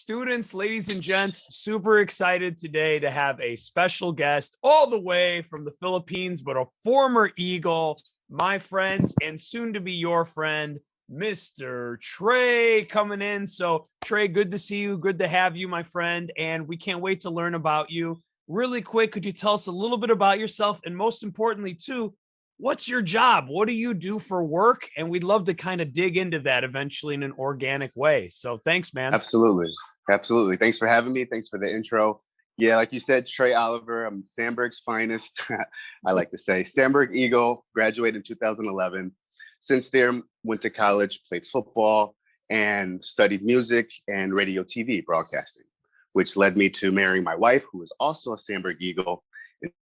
Students, ladies and gents, super excited today to have a special guest all the way from the Philippines, but a former Eagle, my friends, and soon to be your friend, Mr. Trey, coming in. So, Trey, good to see you. Good to have you, my friend. And we can't wait to learn about you. Really quick, could you tell us a little bit about yourself? And most importantly, too, what's your job? What do you do for work? And we'd love to kind of dig into that eventually in an organic way. So thanks, man. Absolutely. Absolutely. Thanks for having me. Thanks for the intro. Yeah, like you said, Trey Oliver, I'm Sandberg's finest. I like to say Sandberg Eagle, graduated in 2011. Since there, went to college, played football, and studied music and radio TV broadcasting, which led me to marrying my wife, who is also a Sandberg Eagle. And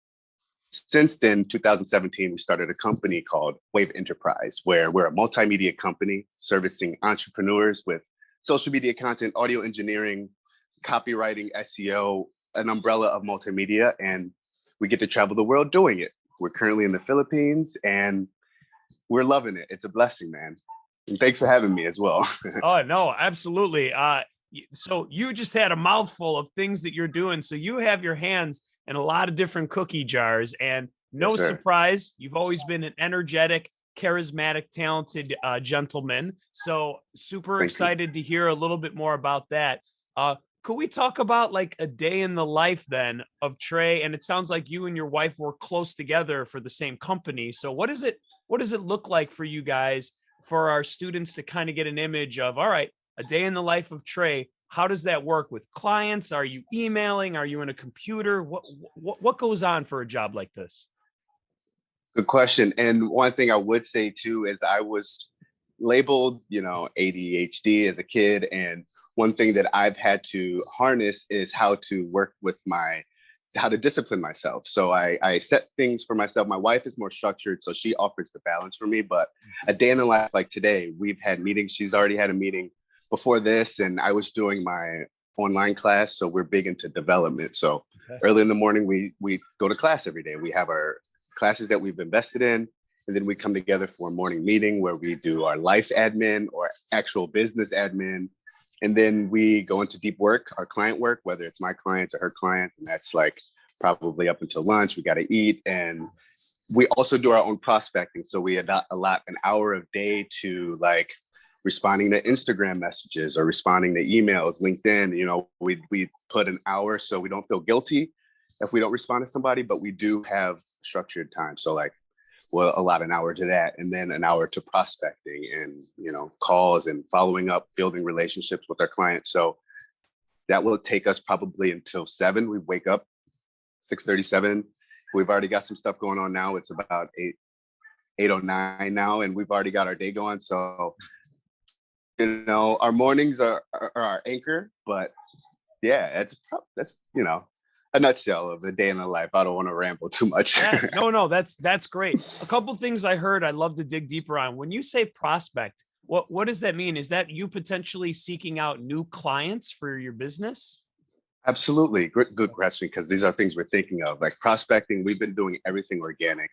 since then, 2017, we started a company called Wave Enterprise, where we're a multimedia company servicing entrepreneurs with social media content, audio engineering, copywriting, SEO, an umbrella of multimedia, and we get to travel the world doing it. We're currently in the Philippines and we're loving it. It's a blessing, man. And thanks for having me as well. Oh, no, absolutely. So you just had a mouthful of things that you're doing. So you have your hands in a lot of different cookie jars, and no Yes, sir. surprise, you've always been an energetic, charismatic, talented gentleman. So super Thank you. excited to hear a little bit more about that. Could we talk about like a day in the life then of Trey? And it sounds like you and your wife work close together for the same company. So what does it look like for you guys, for our students to kind of get an image of, all right, a day in the life of Trey? How does that work with clients? Are you emailing? Are you in a computer? What goes on for a job like this? Good question. And one thing I would say too is I was labeled, ADHD as a kid. And one thing that I've had to harness is how to work with how to discipline myself. So I set things for myself. My wife is more structured, so she offers the balance for me. But a day in the life like today, we've had meetings. She's already had a meeting before this, and I was doing my online class. So we're big into development. So Okay. early in the morning, we go to class every day. We have our classes that we've invested in. And then we come together for a morning meeting where we do our life admin or actual business admin. And then we go into deep work, our client work, whether it's my clients or her clients. And that's like probably up until lunch. We got to eat. And we also do our own prospecting. So we allot an hour a day to like responding to Instagram messages or responding to emails, LinkedIn. We put an hour so we don't feel guilty if we don't respond to somebody, but we do have structured time. So like we'll allot an hour to that, and then an hour to prospecting and calls and following up, building relationships with our clients. So that will take us probably until 7. We wake up 6:37. We've already got some stuff going on now. It's about 8:09 now, and we've already got our day going. So our mornings are our anchor. But yeah, that's a nutshell of a day in the life. I don't want to ramble too much. Yeah, no, that's great. A couple things I heard I'd love to dig deeper on. When you say prospect, what does that mean? Is that you potentially seeking out new clients for your business? Absolutely. Good question, because these are things we're thinking of. Like prospecting, we've been doing everything organic.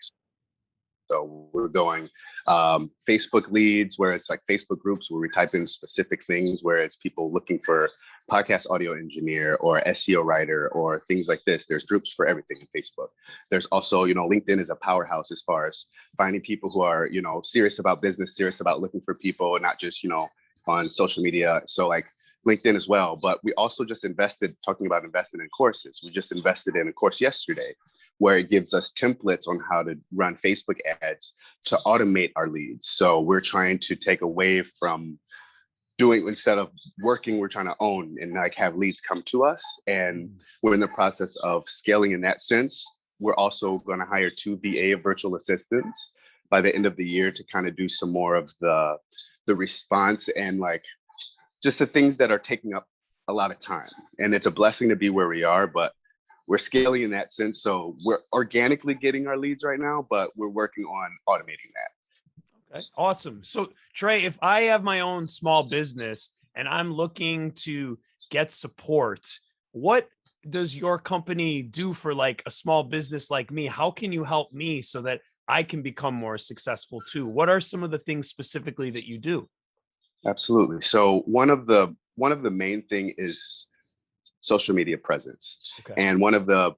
So we're going Facebook leads, where it's like Facebook groups where we type in specific things, where it's people looking for podcast audio engineer or SEO writer or things like this. There's groups for everything in Facebook. There's also, LinkedIn is a powerhouse as far as finding people who are, serious about business, serious about looking for people, and not just, on social media. So like LinkedIn as well. But we also just talking about investing in courses. We just invested in a course yesterday where it gives us templates on how to run Facebook ads to automate our leads. So we're trying to take away from instead of working, we're trying to own and like have leads come to us. And we're in the process of scaling in that sense. We're also going to hire 2 VA virtual assistants by the end of the year to kind of do some more of the response and like just the things that are taking up a lot of time. And it's a blessing to be where we are, but we're scaling in that sense. So we're organically getting our leads right now, but we're working on automating that. Okay, awesome. So Trey, if I have my own small business and I'm looking to get support, what does your company do for like a small business like me? How can you help me so that I can become more successful too? What are some of the things specifically that you do? Absolutely. So one of the one of the main thing is social media presence. Okay. And one of the,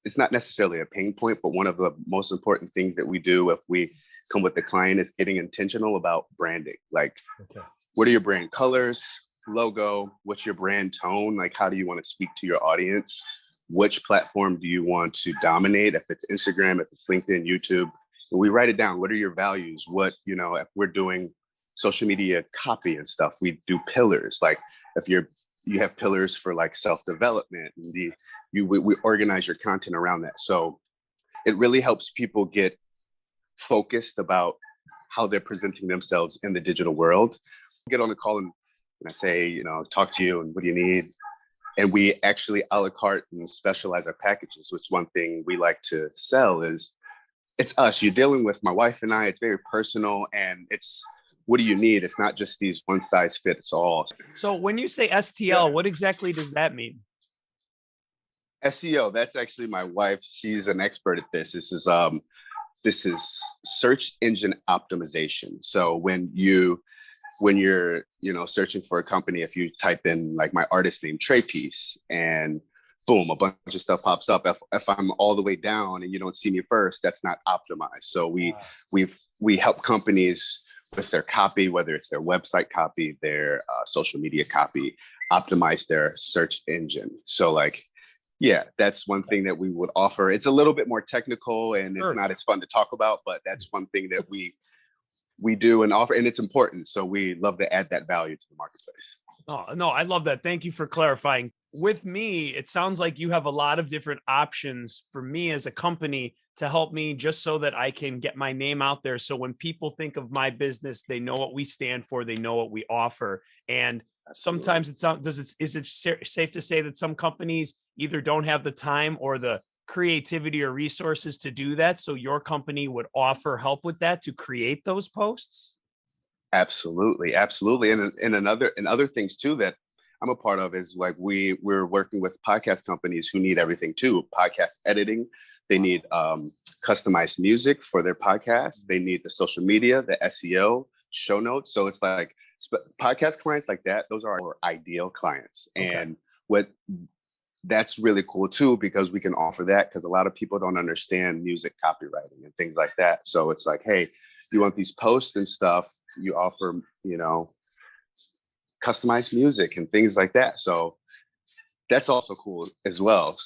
it's not necessarily a pain point, but one of the most important things that we do if we come with the client is getting intentional about branding. Like, Okay. what are your brand colors, logo? What's your brand tone? Like, how do you want to speak to your audience? Which platform do you want to dominate? If it's Instagram, if it's LinkedIn, YouTube, and we write it down. What are your values? What, you know, if we're doing social media copy and stuff, we do pillars. Like if you have pillars for like self-development, and we organize your content around that. So it really helps people get focused about how they're presenting themselves in the digital world. Get on the call and I say, you know, talk to you and what do you need? And we actually a la carte and specialize our packages, which one thing we like to sell is it's us. You're dealing with my wife and I. It's very personal, and it's what do you need? It's not just these one size fits all. So when you say STL, what exactly does that mean? SEO, that's actually my wife. She's an expert at this. This is search engine optimization. So when you're searching for a company, if you type in like my artist name Trey Piece and boom, a bunch of stuff pops up. If I'm all the way down and you don't see me first, that's not optimized. So we help companies with their copy, whether it's their website copy, their social media copy, optimize their search engine. So like, yeah, that's one thing that we would offer. It's a little bit more technical and it's not as fun to talk about, but that's one thing that we do and offer, and it's important. So we love to add that value to the marketplace. Oh, no, I love that. Thank you for clarifying. With me, it sounds like you have a lot of different options for me as a company to help me just so that I can get my name out there. So when people think of my business, they know what we stand for, they know what we offer. And sometimes it's not, is it safe to say that some companies either don't have the time or the creativity or resources to do that? So your company would offer help with that to create those posts? Absolutely. And other things too that I'm a part of is like we're working with podcast companies who need everything too. Podcast editing, they need customized music for their podcast. They need the social media, the SEO, show notes. So it's like podcast clients like that. Those are our ideal clients. Okay. And that's really cool too, because we can offer that because a lot of people don't understand music copywriting and things like that. So it's like, hey, you want these posts and stuff, you offer, customized music and things like that. So that's also cool as well.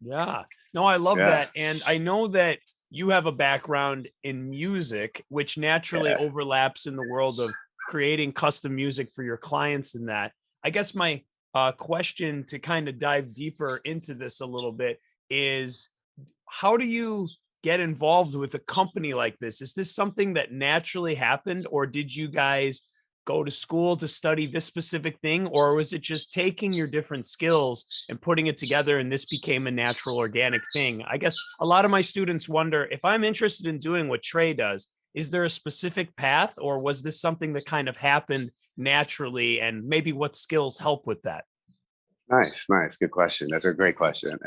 Yeah, no, I love that. And I know that you have a background in music, which naturally overlaps in the world of creating custom music for your clients and that. I guess my question to kind of dive deeper into this a little bit is, how do you get involved with a company like this? Is this something that naturally happened, or did you guys go to school to study this specific thing, or was it just taking your different skills and putting it together and this became a natural organic thing? I guess a lot of my students wonder, if I'm interested in doing what Trey does, is there a specific path, or was this something that kind of happened naturally, and maybe what skills help with that? Nice. Good question. That's a great question.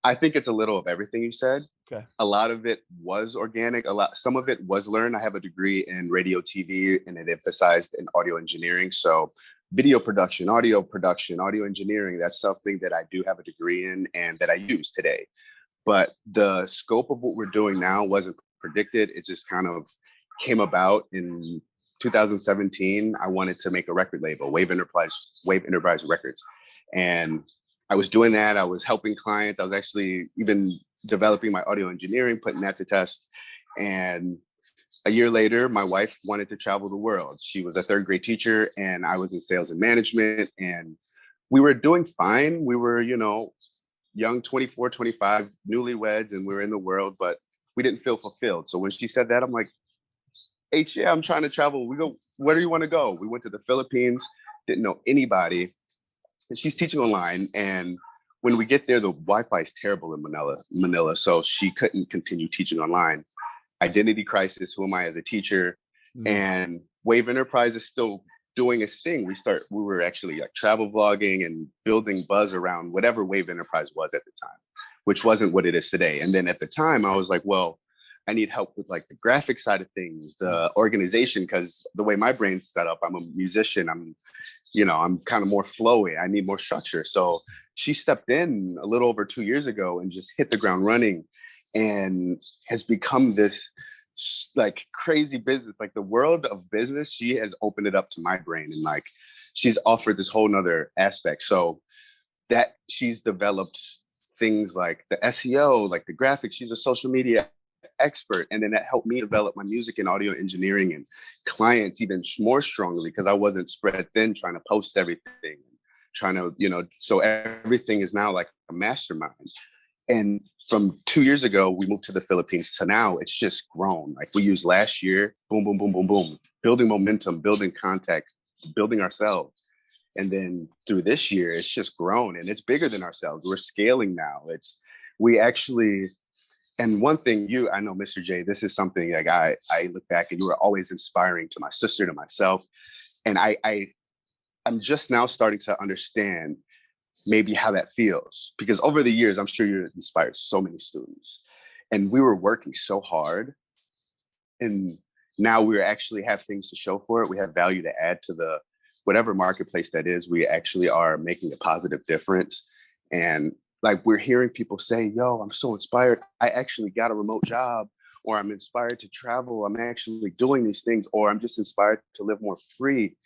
I think it's a little of everything you said. Okay. A lot of it was organic. Some of it was learned. I have a degree in radio, TV, and it emphasized in audio engineering. So video production, audio engineering, that's something that I do have a degree in and that I use today. But the scope of what we're doing now wasn't predicted. It just kind of came about in 2017. I wanted to make a record label, Wave Enterprise Records. And I was doing that. I was helping clients. I was actually even developing my audio engineering, putting that to test. And a year later, my wife wanted to travel the world. She was a third grade teacher and I was in sales and management, and we were doing fine. We were, young, 24, 25, newlyweds, and we were in the world, but we didn't feel fulfilled. So when she said that, I'm like, yeah, I'm trying to travel. We go, where do you want to go? We went to the Philippines, didn't know anybody. And she's teaching online. And when we get there, the Wi-Fi is terrible in Manila. So she couldn't continue teaching online. Identity crisis. Who am I as a teacher? Mm-hmm. And Wave Enterprise is still doing its thing. We were actually like travel vlogging and building buzz around whatever Wave Enterprise was at the time, which wasn't what it is today. And then at the time I was like, well, I need help with like the graphic side of things, the organization, because the way my brain's set up, I'm a musician. I'm kind of more flowy. I need more structure. So she stepped in a little over 2 years ago and just hit the ground running and has become this like crazy business. Like the world of business, she has opened it up to my brain, and like she's offered this whole nother aspect. So that she's developed things like the SEO, like the graphics. She's a social media expert. And then that helped me develop my music and audio engineering and clients even more strongly, because I wasn't spread thin trying to post everything, trying to, so everything is now like a mastermind. And from 2 years ago, we moved to the Philippines to now it's just grown. Like we used last year, boom, boom, boom, boom, boom, building momentum, building contacts, building ourselves. And then through this year, it's just grown and it's bigger than ourselves. We're scaling now. We actually, and one thing I know, Mr. J, this is something like I look back and you were always inspiring to my sister, to myself. And I'm just now starting to understand maybe how that feels, because over the years, I'm sure you've inspired so many students, and we were working so hard, and now we actually have things to show for it. We have value to add to the whatever marketplace that is. We actually are making a positive difference. And like we're hearing people say, yo, I'm so inspired. I actually got a remote job, or I'm inspired to travel. I'm actually doing these things, or I'm just inspired to live more free.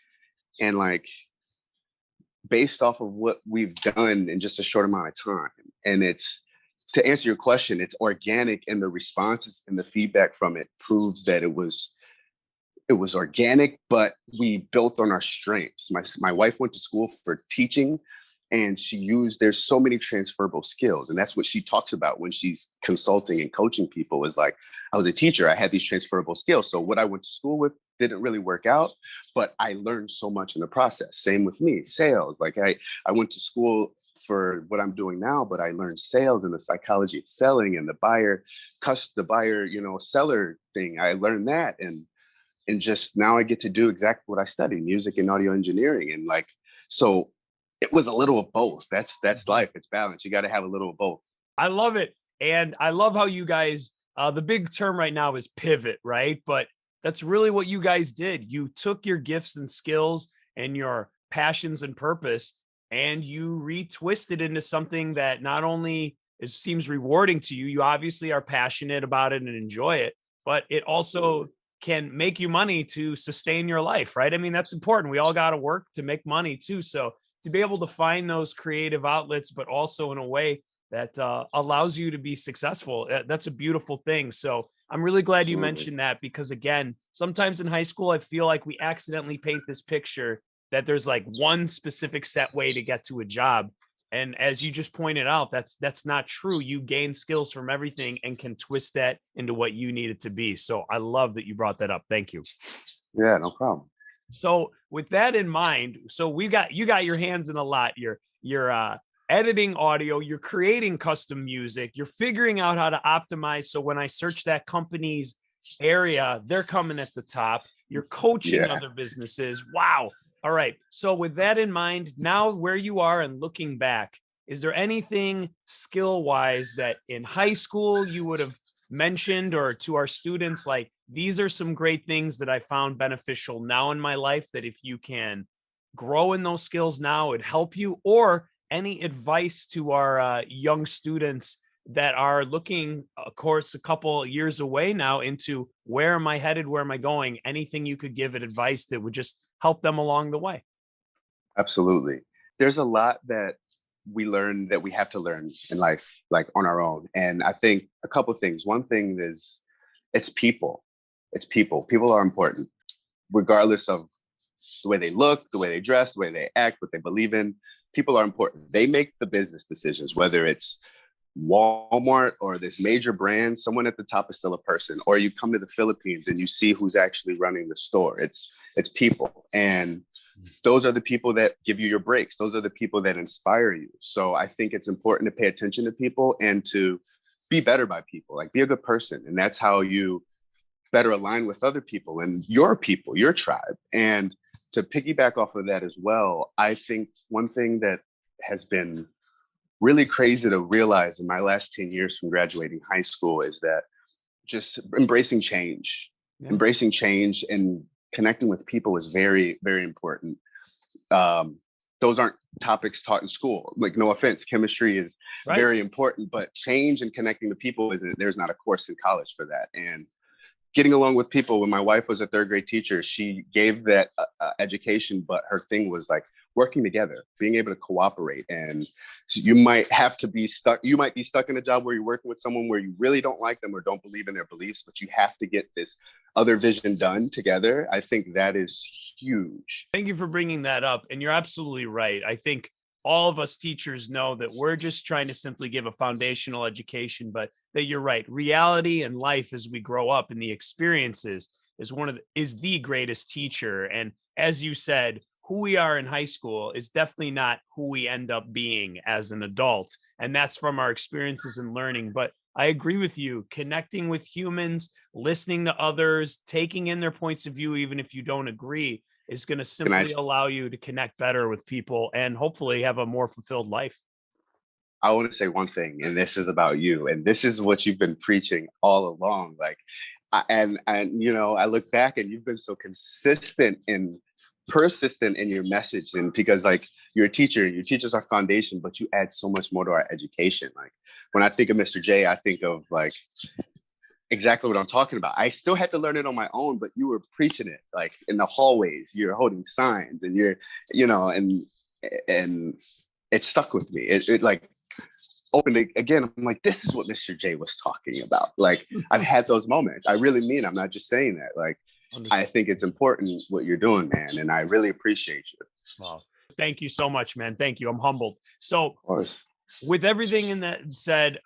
And like, based off of what we've done in just a short amount of time. And it's, to answer your question, it's organic, and the responses and the feedback from it proves that it was organic, but we built on our strengths. My wife went to school for teaching, and there's so many transferable skills. And that's what she talks about when she's consulting and coaching people, is like, I was a teacher, I had these transferable skills. So what I went to school with didn't really work out, but I learned so much in the process. Same with me, sales. Like I went to school for what I'm doing now, but I learned sales and the psychology of selling and the buyer, seller thing. I learned that. And just now I get to do exactly what I studied, music and audio engineering. And like, so it was a little of both. That's life. It's balance. You got to have a little of both. I love it. And I love how you guys, the big term right now is pivot, right? But that's really what you guys did. You took your gifts and skills and your passions and purpose, and you retwisted into something that not only seems rewarding to you, you obviously are passionate about it and enjoy it, but it also can make you money to sustain your life, right? I mean, that's important. We all got to work to make money too. So to be able to find those creative outlets, but also in a way that allows you to be successful, that's a beautiful thing. So I'm really glad you mentioned that, because again, sometimes in high school, I feel like we accidentally paint this picture that there's like one specific set way to get to a job. And as you just pointed out, that's not true. You gain skills from everything and can twist that into what you need it to be. So I love that you brought that up. Thank you. Yeah, no problem. So with that in mind, so you got your hands in a lot. You're editing audio, you're creating custom music, you're figuring out how to optimize. So when I search that company's area, they're coming at the top. You're coaching other businesses. Wow. All right. So with that in mind, now where you are and looking back, is there anything skill wise that in high school you would have mentioned, or to our students, like, these are some great things that I found beneficial now in my life, that if you can grow in those skills now, it'd help you? Or any advice to our young students that are looking, of course, a couple years away now into where am I headed? Where am I going? Anything you could give it advice that would just help them along the way? Absolutely. There's a lot that we learn that we have to learn in life, like on our own. And I think a couple of things. One thing is it's people. It's people. People are important, regardless of the way they look, the way they dress, the way they act, what they believe in. People are important. They make the business decisions, whether it's Walmart or this major brand. Someone at the top is still a person. Or you come to the Philippines and you see who's actually running the store. It's people. And those are the people that give you your breaks. Those are the people that inspire you. So I think it's important to pay attention to people and to be better by people, like be a good person. And that's how you better align with other people and your people, your tribe. And to piggyback off of that as well, I think one thing that has been really crazy to realize in my last 10 years from graduating high school is that just embracing change. Yeah. Embracing change and connecting with people is very, very important. Those aren't topics taught in school. Like, no offense, chemistry is Right. very important, but change and connecting to people isn't. There's not a course in college for that. And getting along with people. When my wife was a third grade teacher, she gave that education, but her thing was like working together, being able to cooperate. And so you might have to be stuck. You might be stuck in a job where you're working with someone where you really don't like them or don't believe in their beliefs, but you have to get this other vision done together. I think that is huge. Thank you for bringing that up. And you're absolutely right. I think all of us teachers know that we're just trying to simply give a foundational education, but that you're right. Reality and life as we grow up and the experiences is the greatest teacher. And as you said, who we are in high school is definitely not who we end up being as an adult. And that's from our experiences and learning. But I agree with you, connecting with humans, listening to others, taking in their points of view, even if you don't agree, is going to simply allow you to connect better with people and hopefully have a more fulfilled life. I want to say one thing, and this is about you, and this is what you've been preaching all along. Like, and you know, I look back and you've been so consistent and persistent in your message, and because like you're a teacher, you teach us our foundation, but you add so much more to our education. Like, when I think of Mr. J, I think of like exactly what I'm talking about. I still had to learn it on my own, but you were preaching it like in the hallways. You're holding signs, and you're, you know, and it stuck with me. It like opened it again. I'm like, this is what Mr. J was talking about. Like, I've had those moments. I really mean, I'm not just saying that. Like, I think it's important what you're doing, man, and I really appreciate you. Wow. Thank you so much, man. Thank you. I'm humbled. So, with everything in that said,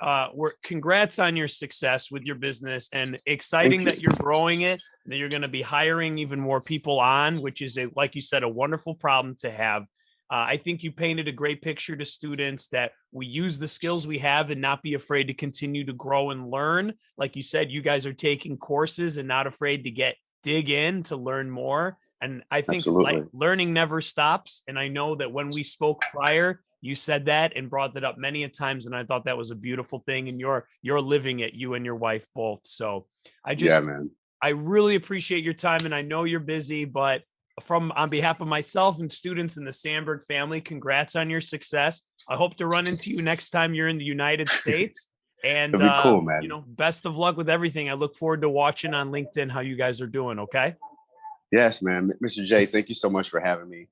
congrats on your success with your business, and exciting that you're growing it, that you're going to be hiring even more people on, which is like you said, a wonderful problem to have. I think you painted a great picture to students that we use the skills we have and not be afraid to continue to grow and learn. Like you said, you guys are taking courses and not afraid to dig in to learn more. And I think like learning never stops. And I know that when we spoke prior, you said that and brought that up many a times. And I thought that was a beautiful thing. And you're living it, you and your wife both. So I really appreciate your time. And I know you're busy, but on behalf of myself and students in the Sandberg family, congrats on your success. I hope to run into you next time you're in the United States. And it'd be cool, man. You know, best of luck with everything. I look forward to watching on LinkedIn how you guys are doing. Okay. Yes, man. Mr. J, thank you so much for having me.